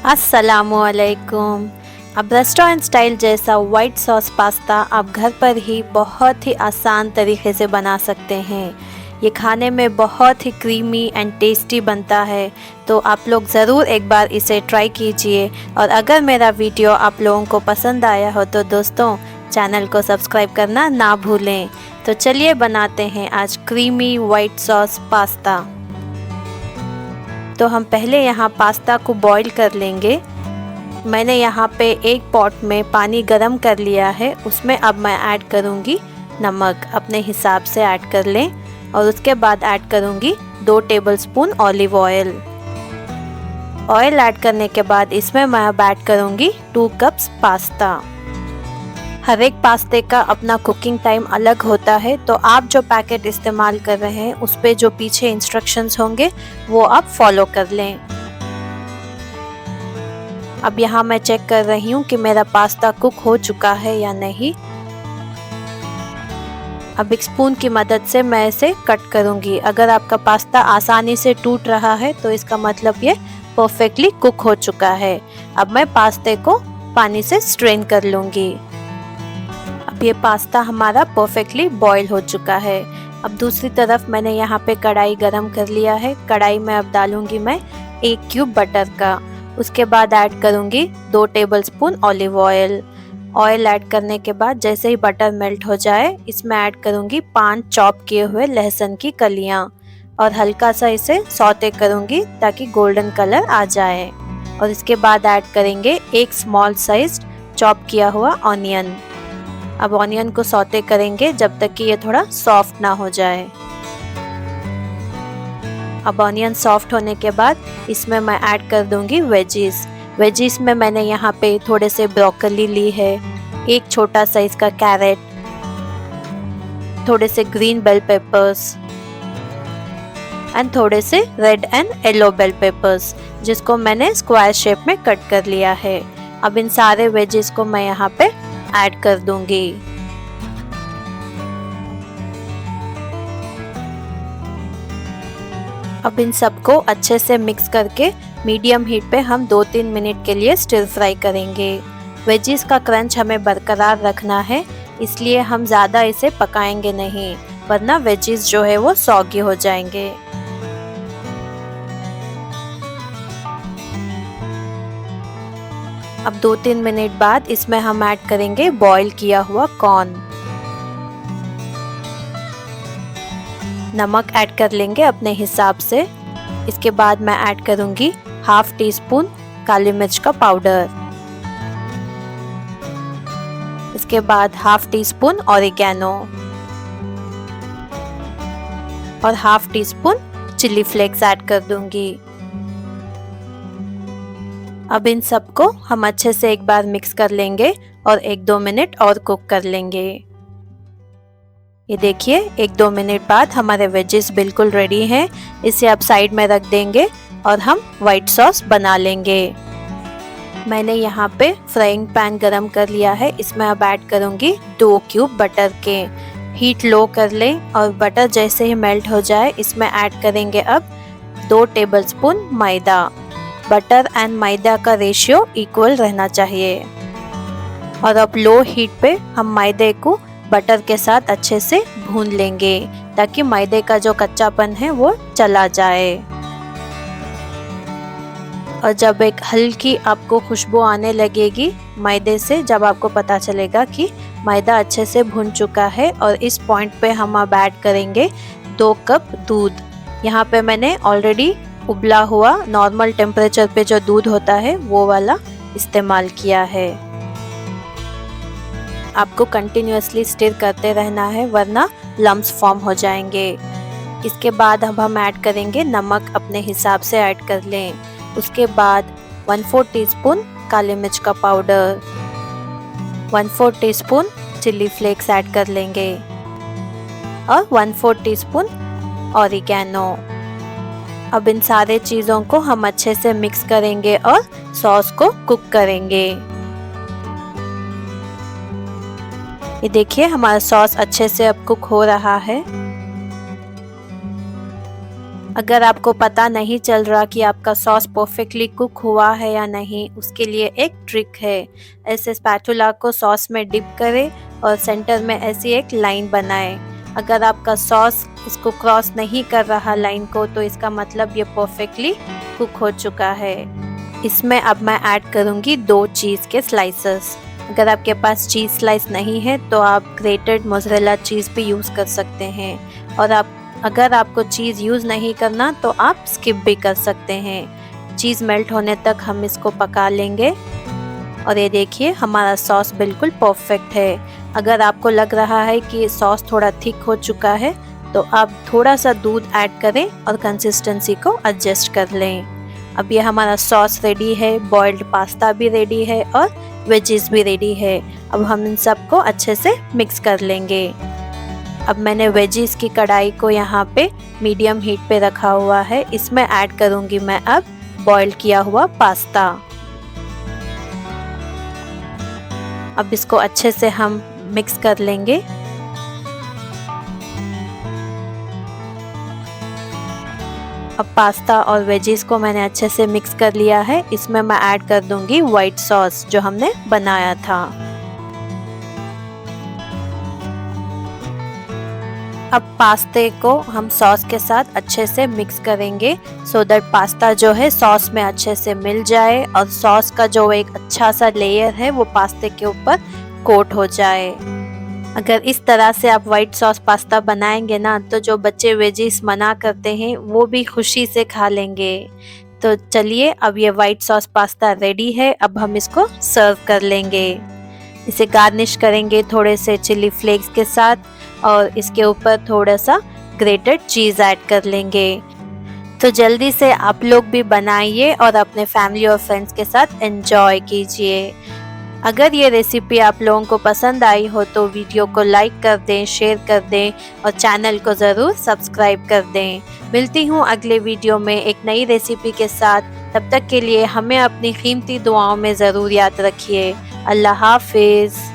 अस्सलामुअलैकुम। अब restaurant style जैसा वाइट सॉस पास्ता आप घर पर ही बहुत ही आसान तरीके से बना सकते हैं। ये खाने में बहुत ही क्रीमी एंड टेस्टी बनता है, तो आप लोग ज़रूर एक बार इसे ट्राई कीजिए। और अगर मेरा वीडियो आप लोगों को पसंद आया हो तो दोस्तों चैनल को सब्सक्राइब करना ना भूलें। तो चलिए बनाते हैं आज क्रीमी वाइट सॉस पास्ता। तो हम पहले यहाँ पास्ता को बॉईल कर लेंगे। मैंने यहाँ पे एक पॉट में पानी गरम कर लिया है, उसमें अब मैं ऐड करूँगी नमक। अपने हिसाब से ऐड कर लें। और उसके बाद ऐड करूँगी 2 tablespoon olive oil. Oil add करने के बाद इसमें मैं अब ऐड करूँगी 2 कप्स पास्ता। हर एक पास्ते का अपना कुकिंग टाइम अलग होता है, तो आप जो पैकेट इस्तेमाल कर रहे हैं उस पे जो पीछे इंस्ट्रक्शंस होंगे वो आप फॉलो कर लें। अब यहाँ मैं चेक कर रही हूँ कि मेरा पास्ता कुक हो चुका है या नहीं। अब एक स्पून की मदद से मैं इसे कट करूँगी। अगर आपका पास्ता आसानी से टूट रहा है तो इसका मतलब ये परफेक्टली कुक हो चुका है। अब मैं पास्ते को पानी से स्ट्रेन कर लूँगी। अब ये पास्ता हमारा परफेक्टली बॉईल हो चुका है। अब दूसरी तरफ मैंने यहाँ पे कढ़ाई गरम कर लिया है। कढ़ाई में अब डालूंगी मैं 1 क्यूब बटर का। उसके बाद ऐड करूंगी 2 tablespoon olive oil. Oil add करने के बाद जैसे ही बटर मेल्ट हो जाए इसमें ऐड करूंगी 5 चॉप किए हुए लहसुन की कलियां और हल्का सा इसे सौते करूंगी ताकि गोल्डन कलर आ जाए। और इसके बाद ऐड करेंगे 1 स्मॉल साइज चॉप किया हुआ ऑनियन। अब ऑनियन को सौते करेंगे जब तक कि ये थोड़ा सॉफ्ट ना हो जाए। अब ऑनियन सॉफ्ट होने के बाद इसमें मैं ऐड कर दूंगी वेजीज में मैंने यहाँ पे थोड़े से ब्रोकली ली है, 1 छोटा साइज का कैरेट, थोड़े से ग्रीन बेल पेपर्स एंड थोड़े से red and yellow bell peppers, जिसको मैंने स्क्वायर शेप में कट कर लिया है। अब इन सारे वेजीज को मैं यहाँ पे ऐड कर दूंगी। अब इन सबको अच्छे से मिक्स करके मीडियम हीट पे हम 2-3 मिनट के लिए स्टिर फ्राई करेंगे। वेजीज का क्रंच हमें बरकरार रखना है, इसलिए हम ज़्यादा इसे पकाएंगे नहीं, वरना वेजीज जो है वो सॉगी हो जाएंगे। अब 2-3 मिनट बाद इसमें हम ऐड करेंगे बॉईल किया हुआ कॉर्न। नमक ऐड कर लेंगे अपने हिसाब से। इसके बाद मैं ऐड करूंगी 1/2 टीस्पून काली मिर्च का पाउडर। इसके बाद 1/2 टीस्पून ऑरिगेनो और 1/2 टीस्पून चिली फ्लेक्स ऐड कर दूंगी। अब इन सबको हम अच्छे से एक बार मिक्स कर लेंगे और 1-2 मिनट और कुक कर लेंगे। ये देखिए 1-2 मिनट बाद हमारे वेजेस बिल्कुल रेडी हैं। इसे अब साइड में रख देंगे और हम वाइट सॉस बना लेंगे। मैंने यहाँ पे फ्राइंग पैन गरम कर लिया है। इसमें अब ऐड करूँगी 2 क्यूब बटर के। हीट लो कर लें और बटर जैसे ही मेल्ट हो जाए इसमें ऐड करेंगे अब 2 टेबलस्पून मैदा। बटर एंड मैदा का रेशियो इक्वल रहना चाहिए। और अब लो हीट पे हम मैदे को बटर के साथ अच्छे से भून लेंगे ताकि मैदे का जो कच्चापन है वो चला जाए। और जब एक हल्की आपको खुशबू आने लगेगी मैदे से, जब आपको पता चलेगा कि मैदा अच्छे से भुन चुका है, और इस पॉइंट पे हम अब ऐड करेंगे 2 कप दूध। यहाँ पे मैंने ऑलरेडी उबला हुआ नॉर्मल टेम्परेचर पे जो दूध होता है वो वाला इस्तेमाल किया है। आपको कंटिन्यूअसली स्टिर करते रहना है वरना लम्स फॉर्म हो जाएंगे। इसके बाद अब हम ऐड करेंगे नमक, अपने हिसाब से ऐड कर लें। उसके बाद 1/4 टीस्पून काली मिर्च का powder, 1/4 teaspoon chilli flakes add कर लेंगे और 1/4 टीस्पून ऑरिगेनो। अब इन सारे चीज़ों को हम अच्छे से मिक्स करेंगे और सॉस को कुक करेंगे। ये देखिए हमारा सॉस अच्छे से अब कुक हो रहा है। अगर आपको पता नहीं चल रहा कि आपका सॉस परफेक्टली कुक हुआ है या नहीं, उसके लिए एक ट्रिक है। ऐसे स्पैटुला को सॉस में डिप करें और सेंटर में ऐसी एक लाइन बनाएं। अगर आपका सॉस इसको क्रॉस नहीं कर रहा लाइन को, तो इसका मतलब ये परफेक्टली कुक हो चुका है। इसमें अब मैं ऐड करूँगी 2 चीज़ के स्लाइसेस। अगर आपके पास चीज़ स्लाइस नहीं है तो आप ग्रेटेड मोज़रेला चीज़ भी यूज़ कर सकते हैं, और अगर आपको चीज़ यूज़ नहीं करना तो आप स्किप भी कर सकते हैं। चीज़ मेल्ट होने तक हम इसको पका लेंगे। और ये देखिए हमारा सॉस बिल्कुल परफेक्ट है। अगर आपको लग रहा है कि सॉस थोड़ा थिक हो चुका है तो आप थोड़ा सा दूध ऐड करें और कंसिस्टेंसी को एडजस्ट कर लें। अब ये हमारा सॉस रेडी है, बॉइल्ड पास्ता भी रेडी है और वेजीज भी रेडी है। अब हम इन सबको अच्छे से मिक्स कर लेंगे। अब मैंने वेजीज की कढ़ाई को यहाँ पे मीडियम हीट पे रखा हुआ है। इसमें ऐड करूँगी मैं अब बॉइल्ड किया हुआ पास्ता। अब इसको अच्छे से हम मिक्स कर लेंगे। अब पास्ता और वेजीज को मैंने अच्छे से मिक्स कर लिया है। इसमें मैं ऐड कर दूंगी व्हाइट सॉस जो हमने बनाया था। अब पास्ते को हम सॉस के साथ अच्छे से मिक्स करेंगे, सो दैट पास्ता जो है सॉस में अच्छे से मिल जाए और सॉस का जो एक अच्छा सा लेयर है वो पास्ते के ऊपर कोट हो जाए। अगर इस तरह से आप व्हाइट सॉस पास्ता बनाएंगे ना, तो जो बच्चे वेजीज मना करते हैं वो भी खुशी से खा लेंगे। तो चलिए, अब ये व्हाइट सॉस पास्ता रेडी है। अब हम इसको सर्व कर लेंगे। इसे गार्निश करेंगे थोड़े से चिली फ्लेक्स के साथ, और इसके ऊपर थोड़ा सा ग्रेटेड चीज़ ऐड कर लेंगे। तो जल्दी से आप लोग भी बनाइए और अपने फैमिली और फ्रेंड्स के साथ एंजॉय कीजिए। अगर ये रेसिपी आप लोगों को पसंद आई हो तो वीडियो को लाइक कर दें, शेयर कर दें और चैनल को ज़रूर सब्सक्राइब कर दें। मिलती हूँ अगले वीडियो में एक नई रेसिपी के साथ। तब तक के लिए हमें अपनी कीमती दुआओं में ज़रूर याद रखिए। अल्लाह हाफिज़।